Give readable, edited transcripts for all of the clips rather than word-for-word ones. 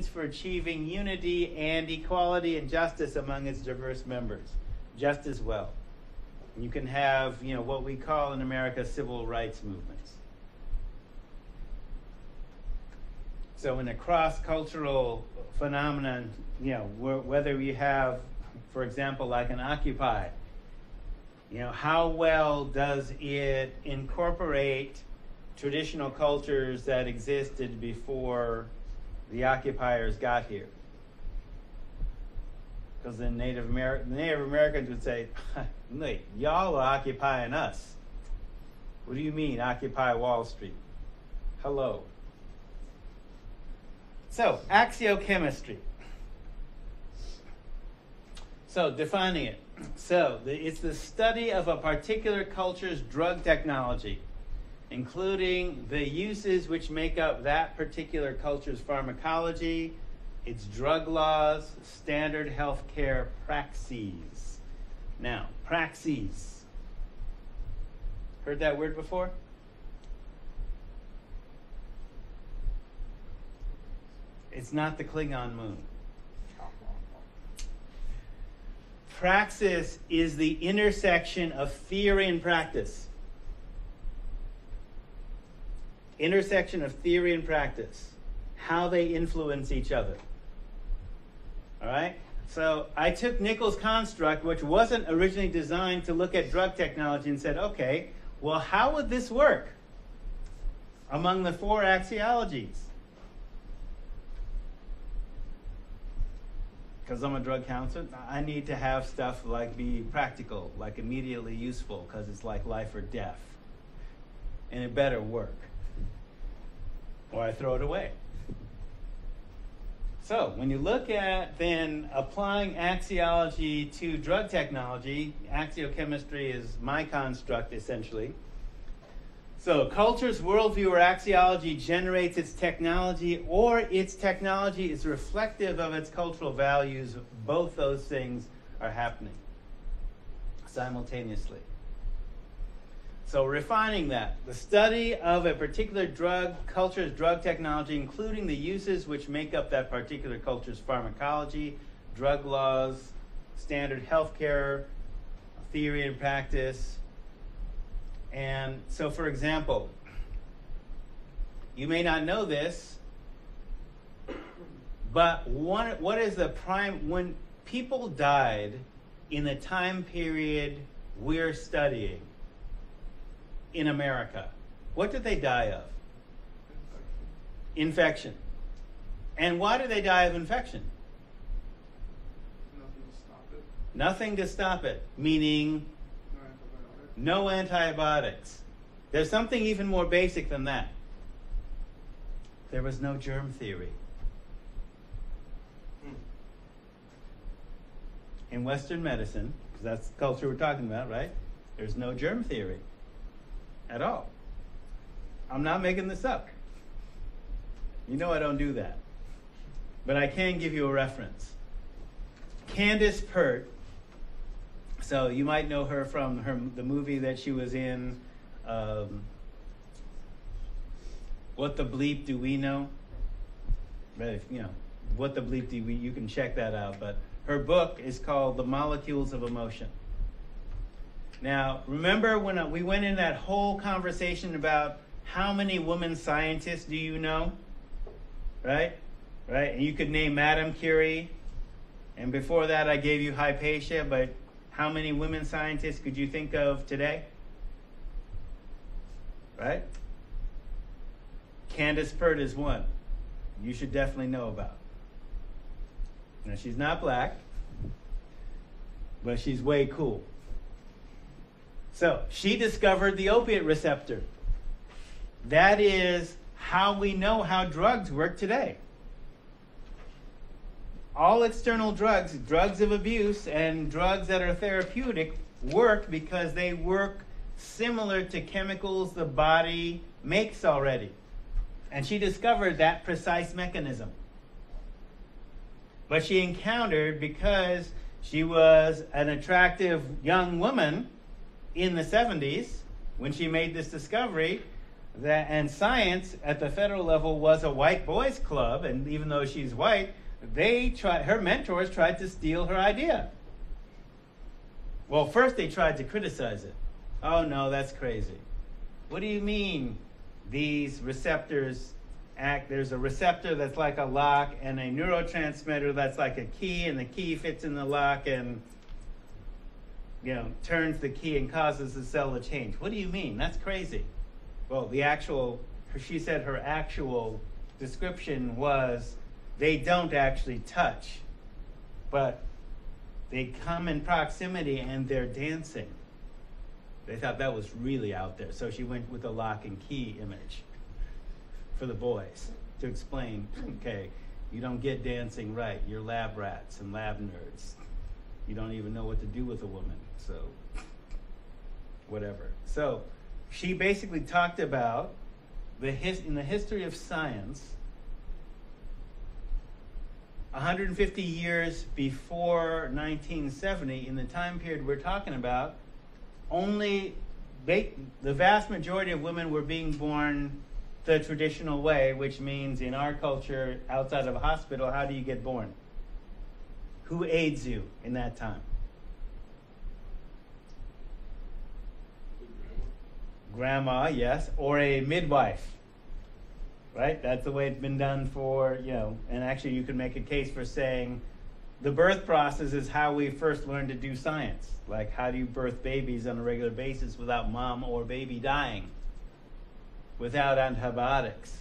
for achieving unity and equality and justice among its diverse members, just as well. You can have, what we call in America civil rights movements. So in a cross-cultural phenomenon, whether you have, for example, like an Occupy, how well does it incorporate traditional cultures that existed before the occupiers got here? Because the Native Americans would say, "Wait, y'all are occupying us. What do you mean, occupy Wall Street? Hello." So, axiochemistry. So, defining it. So, it's the study of a particular culture's drug technology, including the uses which make up that particular culture's pharmacology, its drug laws, standard healthcare praxis. Now, praxis. Heard that word before? It's not the Klingon moon. Praxis is the intersection of theory and practice. Intersection of theory and practice. How they influence each other. All right? So I took Nichols' construct, which wasn't originally designed to look at drug technology, and said, okay, well, how would this work among the four axiologies? Because I'm a drug counselor, I need to have stuff like be practical, like immediately useful, because it's like life or death. And it better work, or I throw it away. So when you look at then applying axiology to drug technology, axiochemistry is my construct essentially. So culture's worldview or axiology generates its technology, or its technology is reflective of its cultural values. Both those things are happening simultaneously. So refining that, the study of a particular culture's drug technology, including the uses which make up that particular culture's pharmacology, drug laws, standard healthcare, theory and practice. And so, for example, you may not know this, but what is the when people died in the time period we're studying in America, what did they die of? Infection. And why did they die of infection? Nothing to stop it. Nothing to stop it, meaning no antibiotics. There's something even more basic than that. There was no germ theory. In Western medicine, because that's the culture we're talking about, right? There's no germ theory at all. I'm not making this up. You know I don't do that. But I can give you a reference. Candace Pert, so you might know her from the movie that she was in, What the Bleep Do We Know? But if, What the Bleep Do We, you can check that out. But her book is called The Molecules of Emotion. Now, remember when we went in that whole conversation about how many women scientists do you know? Right? And you could name Madame Curie. And before that, I gave you Hypatia, but how many women scientists could you think of today? Right? Candace Pert is one you should definitely know about. Now, she's not black, but she's way cool. So, she discovered the opiate receptor. That is how we know how drugs work today. All external drugs, drugs of abuse, and drugs that are therapeutic work because they work similar to chemicals the body makes already. And she discovered that precise mechanism. But she encountered, because she was an attractive young woman in the 70s, when she made this discovery, And science at the federal level was a white boys club, and even though she's white, her mentors tried to steal her idea. Well, first they tried to criticize it. Oh no, that's crazy. What do you mean these receptors act? There's a receptor that's like a lock and a neurotransmitter that's like a key, and the key fits in the lock and turns the key and causes the cell to change. What do you mean? That's crazy. Well, she said her actual description was they don't actually touch, but they come in proximity and they're dancing. They thought that was really out there. So she went with a lock and key image for the boys to explain, okay, you don't get dancing right. You're lab rats and lab nerds. You don't even know what to do with a woman. So, whatever. So, she basically talked about in the history of science, 150 years before 1970, in the time period we're talking about, only the vast majority of women were being born the traditional way, which means in our culture, outside of a hospital, how do you get born? Who aids you in that time? Grandma, yes, or a midwife, right? That's the way it's been done for, and actually you could make a case for saying the birth process is how we first learned to do science. Like, how do you birth babies on a regular basis without mom or baby dying? Without antibiotics.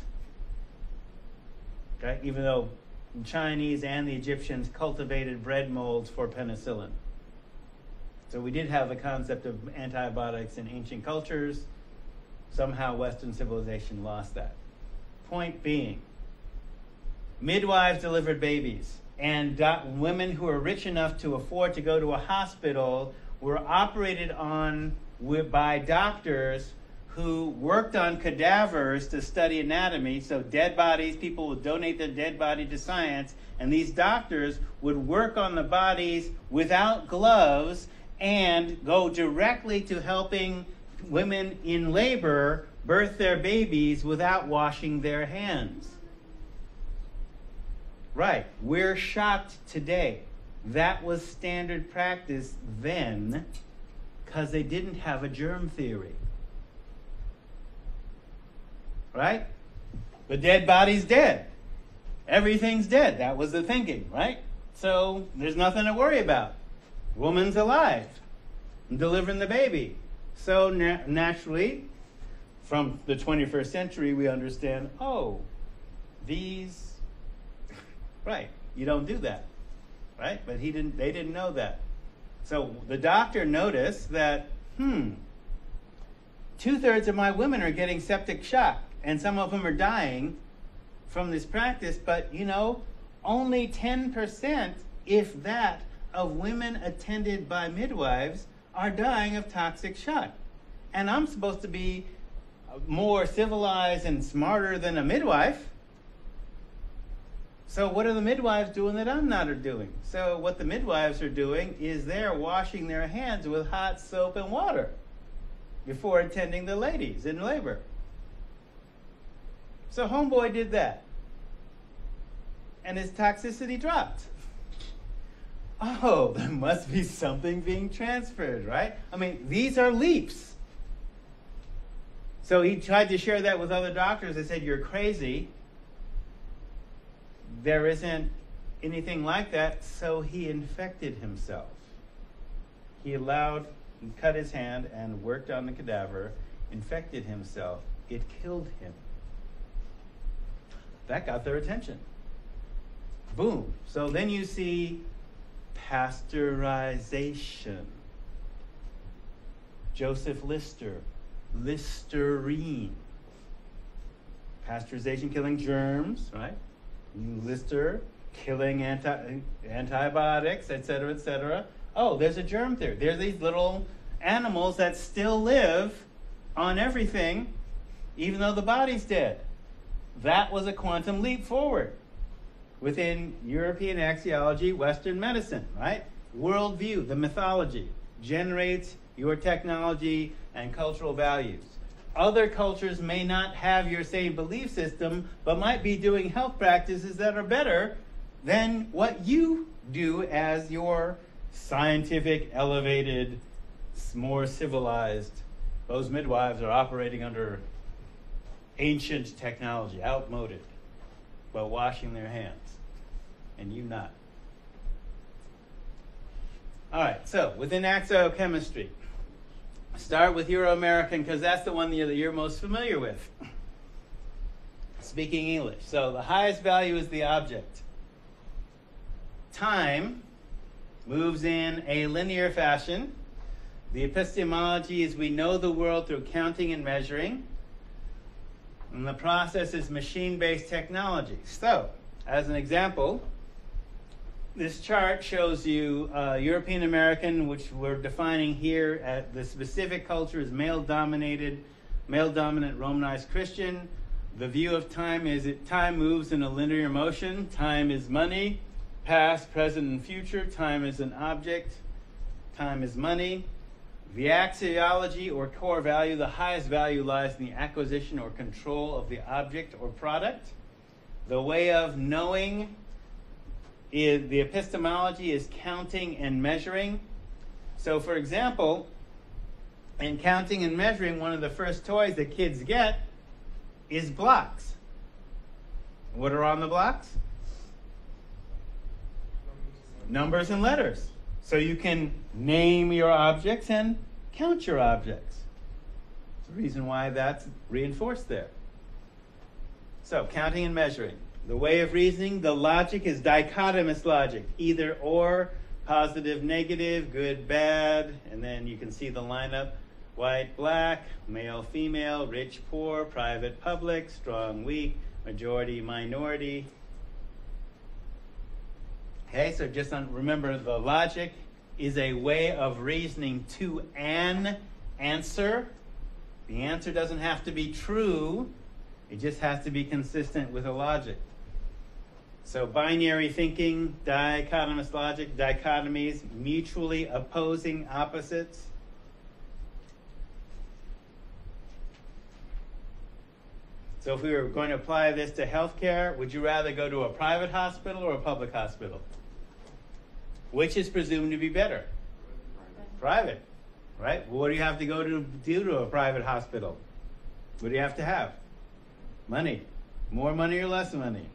Okay? Even though the Chinese and the Egyptians cultivated bread molds for penicillin. So we did have the concept of antibiotics in ancient cultures. Somehow Western civilization lost that. Point being, midwives delivered babies, and women who were rich enough to afford to go to a hospital were operated on by doctors who worked on cadavers to study anatomy. So dead bodies, people would donate their dead body to science, and these doctors would work on the bodies without gloves and go directly to helping women in labor birth their babies without washing their hands. Right, we're shocked today. That was standard practice then because they didn't have a germ theory. Right? The dead body's dead. Everything's dead. That was the thinking, right? So there's nothing to worry about. Woman's alive and delivering the baby. So naturally, from the 21st century, we understand, right, you don't do that, right? But they didn't know that. So the doctor noticed that, 2/3 of my women are getting septic shock, and some of them are dying from this practice, but only 10%, if that, of women attended by midwives are dying of toxic shock. And I'm supposed to be more civilized and smarter than a midwife. So what are the midwives doing that I'm not doing? So what the midwives are doing is they're washing their hands with hot soap and water before attending the ladies in labor. So homeboy did that. And his toxicity dropped. Oh, there must be something being transferred, right? I mean, these are leaps. So he tried to share that with other doctors. They said, you're crazy. There isn't anything like that. So he infected himself. He cut his hand and worked on the cadaver, infected himself. It killed him. That got their attention. Boom. So then you see pasteurization. Joseph Lister, Listerine. Pasteurization killing germs, right? Lister killing antibiotics, etc., etc. Oh, there's a germ theory. There's these little animals that still live on everything, even though the body's dead. That was a quantum leap forward within European axiology, Western medicine, right? Worldview, the mythology, generates your technology and cultural values. other cultures may not have your same belief system, but might be doing health practices that are better than what you do as your scientific, elevated, more civilized. Those midwives are operating under ancient technology, outmoded, but washing their hands, and you not. All right, so within axiochemistry, start with Euro-American because that's the one that you're most familiar with. Speaking English. So the highest value is the object. Time moves in a linear fashion. The epistemology is we know the world through counting and measuring. And the process is machine-based technology. So, as an example, this chart shows you European American, which we're defining here at the specific culture is male-dominant Romanized Christian. The view of time is time moves in a linear motion. Time is money, past, present, and future. Time is an object. Time is money. The axiology or core value, the highest value lies in the acquisition or control of the object or product. The way of knowing is the epistemology is counting and measuring. So, for example, in counting and measuring, one of the first toys that kids get is blocks. What are on the blocks? Numbers and letters. So you can name your objects and count your objects. There's a reason why that's reinforced there. So, counting and measuring. The way of reasoning, the logic is dichotomous logic. Either or, positive, negative, good, bad. And then you can see the lineup. White, black, male, female, rich, poor, private, public, strong, weak, majority, minority. Okay, so just remember the logic is a way of reasoning to an answer. The answer doesn't have to be true. It just has to be consistent with a logic. So binary thinking, dichotomous logic, dichotomies, mutually opposing opposites. So if we were going to apply this to healthcare, would you rather go to a private hospital or a public hospital? Which is presumed to be better? Private, right? Well, what do you have to go to do to a private hospital? What do you have to have? Money. More money or less money?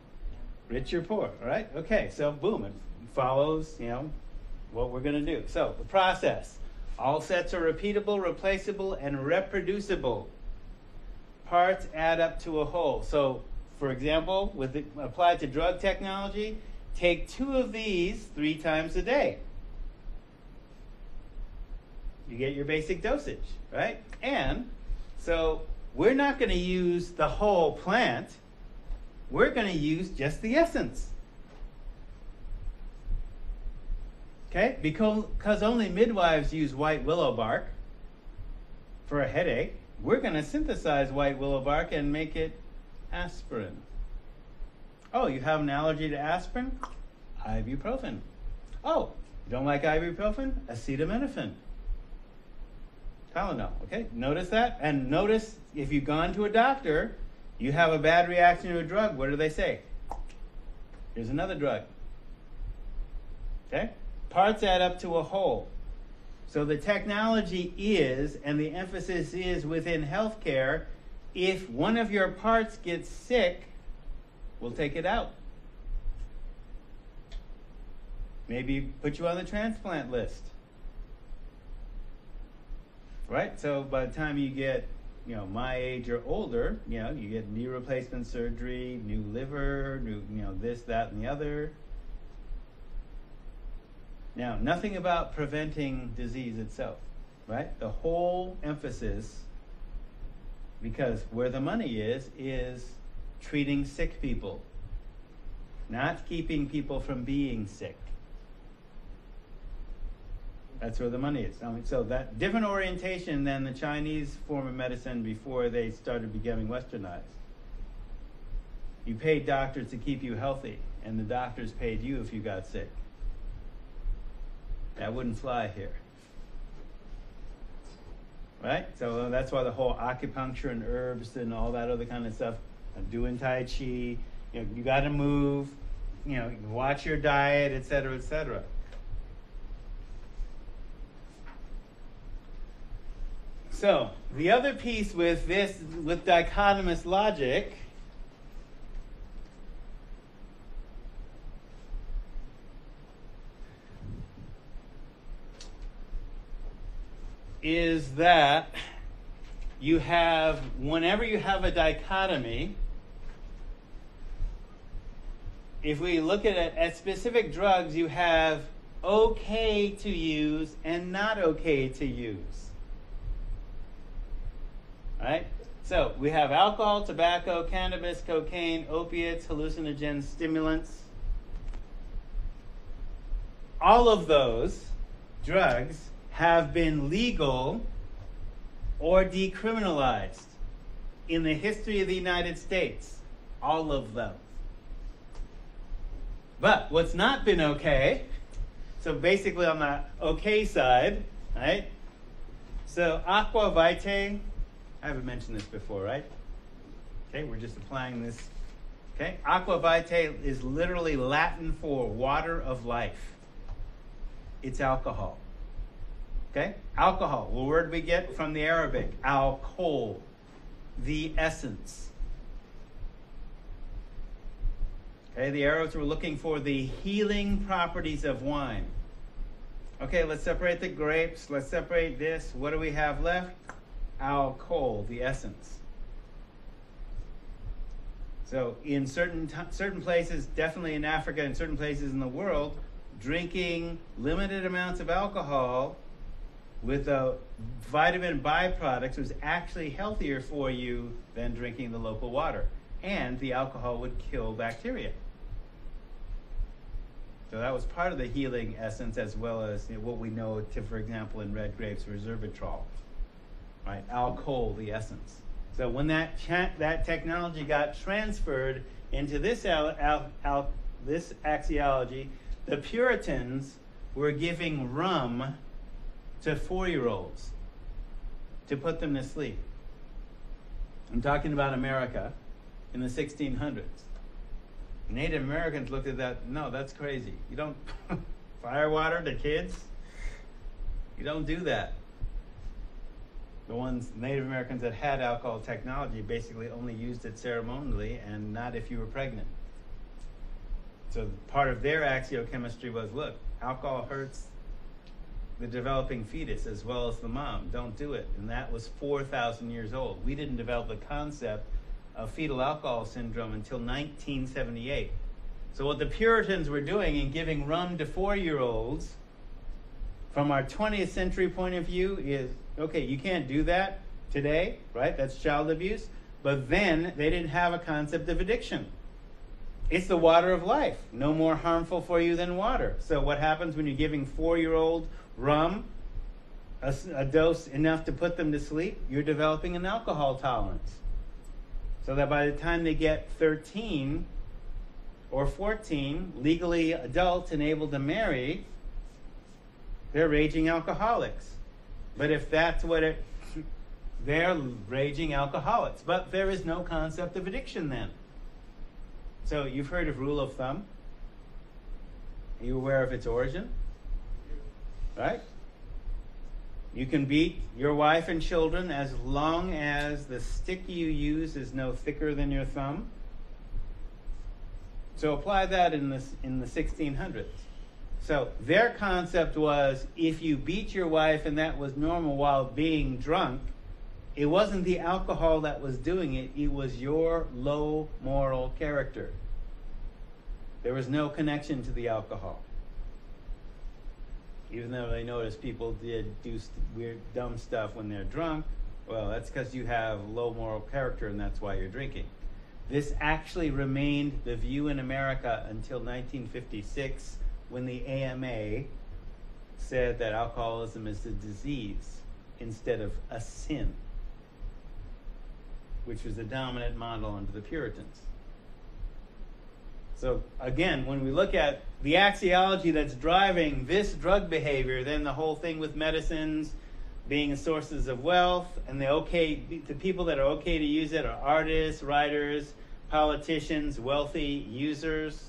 Rich or poor, right? Okay, so boom, it follows, what we're going to do. So the process. All sets are repeatable, replaceable, and reproducible. Parts add up to a whole. So, for example, applied to drug technology, take 2 of these 3 times a day. You get your basic dosage, right? And so we're not going to use the whole plant. We're going to use just the essence. Okay? Because only midwives use white willow bark for a headache. We're going to synthesize white willow bark and make it aspirin. Oh, you have an allergy to aspirin? Ibuprofen. Oh, you don't like ibuprofen? Acetaminophen. Tylenol. Okay, notice that? And notice if you've gone to a doctor, you have a bad reaction to a drug, what do they say? Here's another drug. Okay? Parts add up to a whole. So the technology is, and the emphasis is within healthcare, if one of your parts gets sick, we'll take it out. Maybe put you on the transplant list. Right? So by the time you get, my age or older, you get knee replacement surgery, new liver, new, this, that, and the other. Now, nothing about preventing disease itself, right? The whole emphasis, because where the money is treating sick people, not keeping people from being sick. That's where the money is. So that different orientation than the Chinese form of medicine before they started becoming westernized. You paid doctors to keep you healthy, and the doctors paid you if you got sick. That wouldn't fly here. right? So that's why the whole acupuncture and herbs and all that other kind of stuff, doing Tai Chi, you know, you got to move, you know, watch your diet, et cetera, et cetera. So the other piece with this, with dichotomous logic, is that you have, whenever you have a dichotomy, if we look at specific drugs, you have okay to use and not okay to use. Right? So we have alcohol, tobacco, cannabis, cocaine, opiates, hallucinogens, stimulants. All of those drugs have been legal or decriminalized in the history of the United States. All of them. But what's not been okay, so basically on the okay side, right? So aqua vitae, I haven't mentioned this before, right? Okay, we're just applying this. Okay, aqua vitae is literally Latin for water of life. It's alcohol. Okay, alcohol. What word we get from the Arabic? Alcohol, the essence. Okay, the Arabs were looking for the healing properties of wine. Okay, let's separate the grapes. Let's separate this. What do we have left? Alcohol, the essence. So in certain places, definitely in Africa and certain places in the world, drinking limited amounts of alcohol with vitamin byproducts was actually healthier for you than drinking the local water. And the alcohol would kill bacteria. So that was part of the healing essence, as well as, you know, what we know, for example, in red grapes, resveratrol. Right, alcohol, the essence. So when that technology got transferred into this this axiology, the Puritans were giving rum to 4-year-olds to put them to sleep. I'm talking about America in the 1600s. Native Americans looked at that, no, that's crazy. You don't firewater to kids? You don't do that. The ones, Native Americans that had alcohol technology, basically only used it ceremonially and not if you were pregnant. So part of their axiochemistry was, look, alcohol hurts the developing fetus as well as the mom. Don't do it. And that was 4,000 years old. We didn't develop the concept of fetal alcohol syndrome until 1978. So what the Puritans were doing in giving rum to 4-year-olds, from our 20th century point of view, is, okay, you can't do that today, right? That's child abuse. But then they didn't have a concept of addiction. It's the water of life. No more harmful for you than water. So what happens when you're giving 4-year-old rum a dose enough to put them to sleep? You're developing an alcohol tolerance. So that by the time they get 13 or 14, legally adults and able to marry, they're raging alcoholics. But if that's what they're raging alcoholics. But there is no concept of addiction then. So you've heard of rule of thumb. Are you aware of its origin? Right? You can beat your wife and children as long as the stick you use is no thicker than your thumb. So apply that in the 1600s. So their concept was, if you beat your wife and that was normal while being drunk, it wasn't the alcohol that was doing it, it was your low moral character. There was no connection to the alcohol. Even though they noticed people did do weird, dumb stuff when they're drunk, well, that's because you have low moral character and that's why you're drinking. This actually remained the view in America until 1956, when the AMA said that alcoholism is a disease instead of a sin, which was the dominant model under the Puritans. So again, when we look at the axiology that's driving this drug behavior, then the whole thing with medicines, being sources of wealth, and the people that are okay to use it are artists, writers, politicians, wealthy users.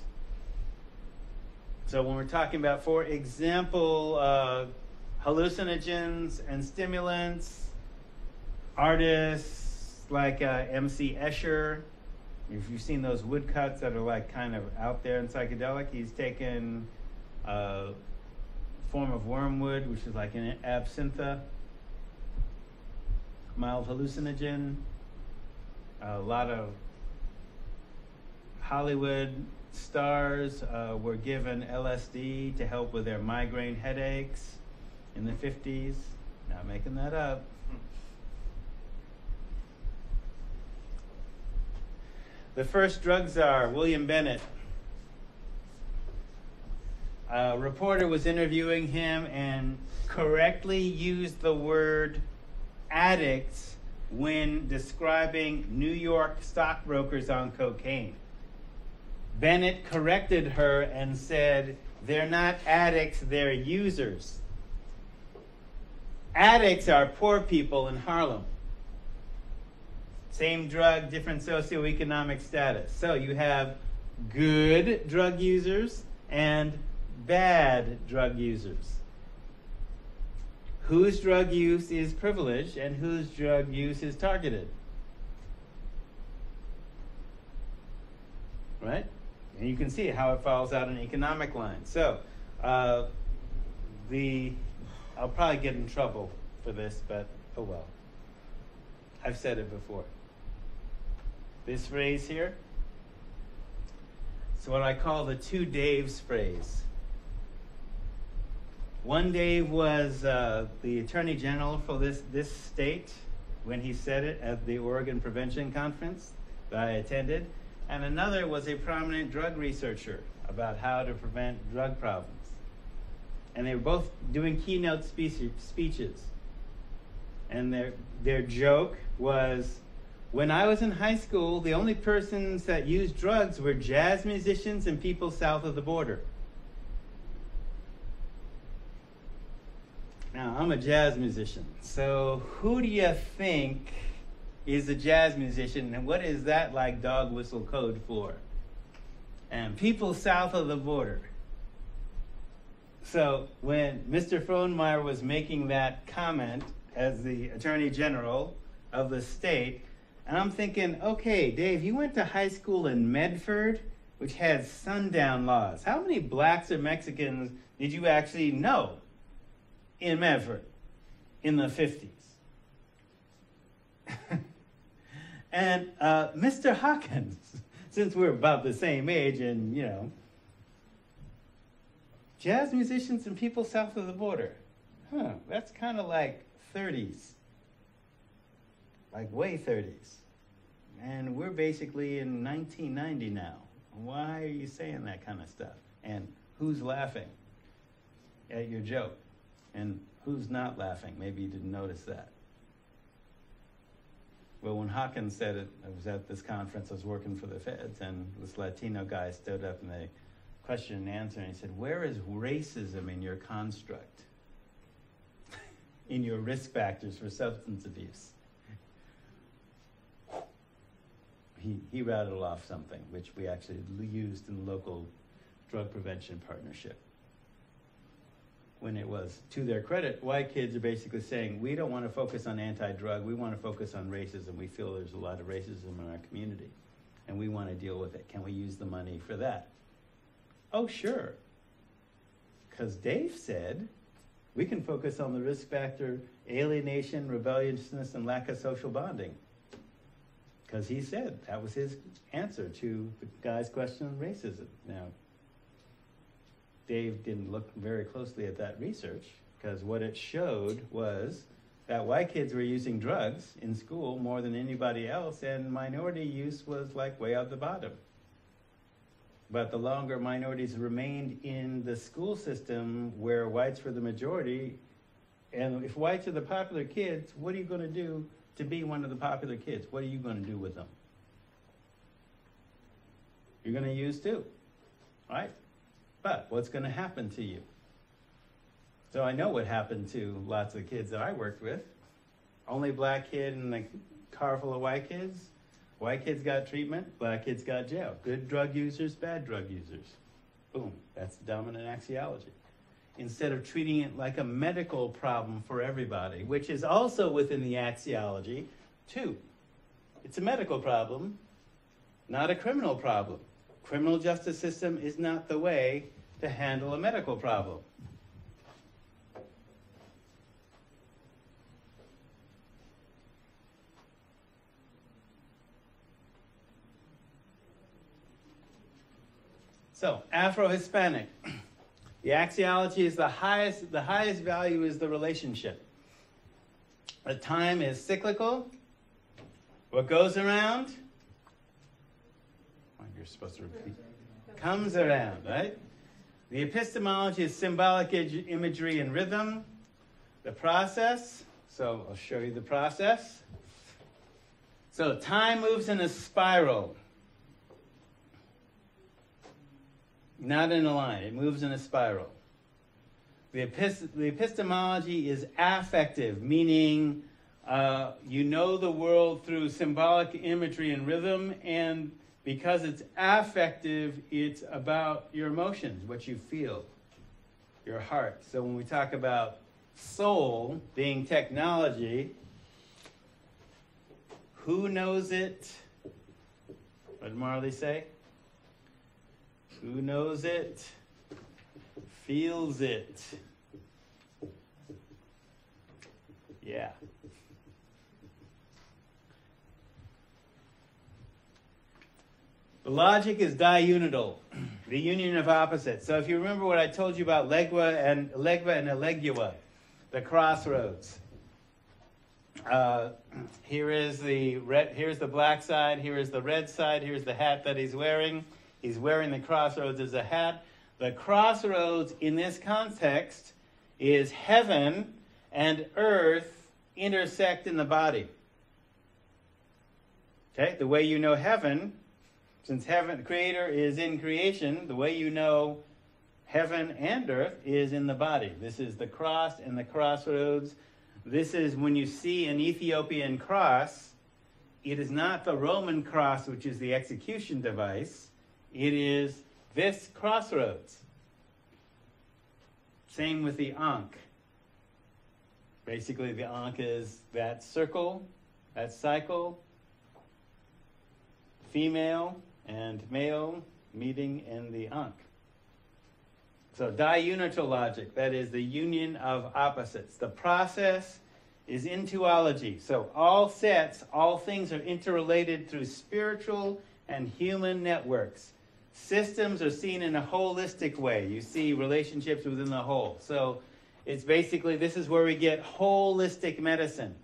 So when we're talking about, for example, hallucinogens and stimulants, artists like MC Escher, if you've seen those woodcuts that are like kind of out there and psychedelic, he's taken a form of wormwood, which is like an absintha, mild hallucinogen. A lot of Hollywood stars were given LSD to help with their migraine headaches in the 50s. Not making that up. The first drug czar, William Bennett. A reporter was interviewing him and correctly used the word addicts when describing New York stockbrokers on cocaine. Bennett corrected her and said, they're not addicts, they're users. Addicts are poor people in Harlem. Same drug, different socioeconomic status. So you have good drug users and bad drug users. Whose drug use is privileged and whose drug use is targeted? Right? And you can see how it falls out in economic lines. So, I'll probably get in trouble for this, but oh well. I've said it before. This phrase here, it's what I call the two Daves phrase. One Dave was the Attorney General for this state when he said it at the Oregon Prevention Conference that I attended. And another was a prominent drug researcher about how to prevent drug problems. And they were both doing keynote speeches. And their joke was, when I was in high school, the only persons that used drugs were jazz musicians and people south of the border. Now, I'm a jazz musician. So who do you think is a jazz musician, and what is that like dog whistle code for? And people south of the border. So when Mr. Frohnmeyer was making that comment as the Attorney General of the state, and I'm thinking, okay, Dave, you went to high school in Medford, which had sundown laws. How many blacks or Mexicans did you actually know in Medford in the 50s? And Mr. Hawkins, since we're about the same age and, you know, jazz musicians and people south of the border. That's kind of like 30s. Like way 30s. And we're basically in 1990 now. Why are you saying that kind of stuff? And who's laughing at your joke? And who's not laughing? Maybe you didn't notice that. Well, when Hawkins said it, I was at this conference, I was working for the feds, and this Latino guy stood up and they question and answer, and he said, where is racism in your construct? In your risk factors for substance abuse? He rattled off something, which we actually used in the local drug prevention partnership. When it was, to their credit, white kids are basically saying, we don't want to focus on anti-drug, we want to focus on racism. We feel there's a lot of racism in our community, and we want to deal with it. Can we use the money for that? Oh, sure. Because Dave said, we can focus on the risk factor, alienation, rebelliousness, and lack of social bonding. Because he said that was his answer to the guy's question on racism. Now, Dave didn't look very closely at that research, because what it showed was that white kids were using drugs in school more than anybody else, and minority use was like way out the bottom. But the longer minorities remained in the school system where whites were the majority, and if whites are the popular kids, what are you going to do to be one of the popular kids? What are you going to do with them? You're going to use too, right? But what's going to happen to you? So I know what happened to lots of kids that I worked with. Only black kid in a car full of white kids. White kids got treatment, black kids got jail. Good drug users, bad drug users. Boom, that's dominant axiology. Instead of treating it like a medical problem for everybody, which is also within the axiology, too. It's a medical problem, not a criminal problem. Criminal justice system is not the way to handle a medical problem. So, Afro-Hispanic. The axiology is the highest value is the relationship. The time is cyclical. What goes around? Oh, you're supposed to repeat. Comes around, right? The epistemology is symbolic imagery and rhythm. The process, so I'll show you the process. So time moves in a spiral. Not in a line, it moves in a spiral. The epistemology is affective, meaning you know the world through symbolic imagery and rhythm, and because it's affective, it's about your emotions, what you feel, your heart. So when we talk about soul being technology, who knows it? What did Marley say? Who knows it? Feels it. Yeah. The logic is diunital, the union of opposites. So if you remember what I told you about Legua and Elegua, the crossroads. Here's the black side, here is the red side, here's the hat that he's wearing. He's wearing the crossroads as a hat. The crossroads in this context is heaven and earth intersect in the body. Okay, the way you know heaven, since heaven, the creator is in creation, the way you know heaven and earth is in the body. This is the cross and the crossroads. This is when you see an Ethiopian cross, it is not the Roman cross, which is the execution device. It is this crossroads. Same with the Ankh. Basically, the Ankh is that circle, that cycle, female and male meeting in the Ankh. So diunital logic, that is the union of opposites. The process is intuology. So all sets, all things are interrelated through spiritual and human networks. Systems are seen in a holistic way. You see relationships within the whole. So it's basically, this is where we get holistic medicine.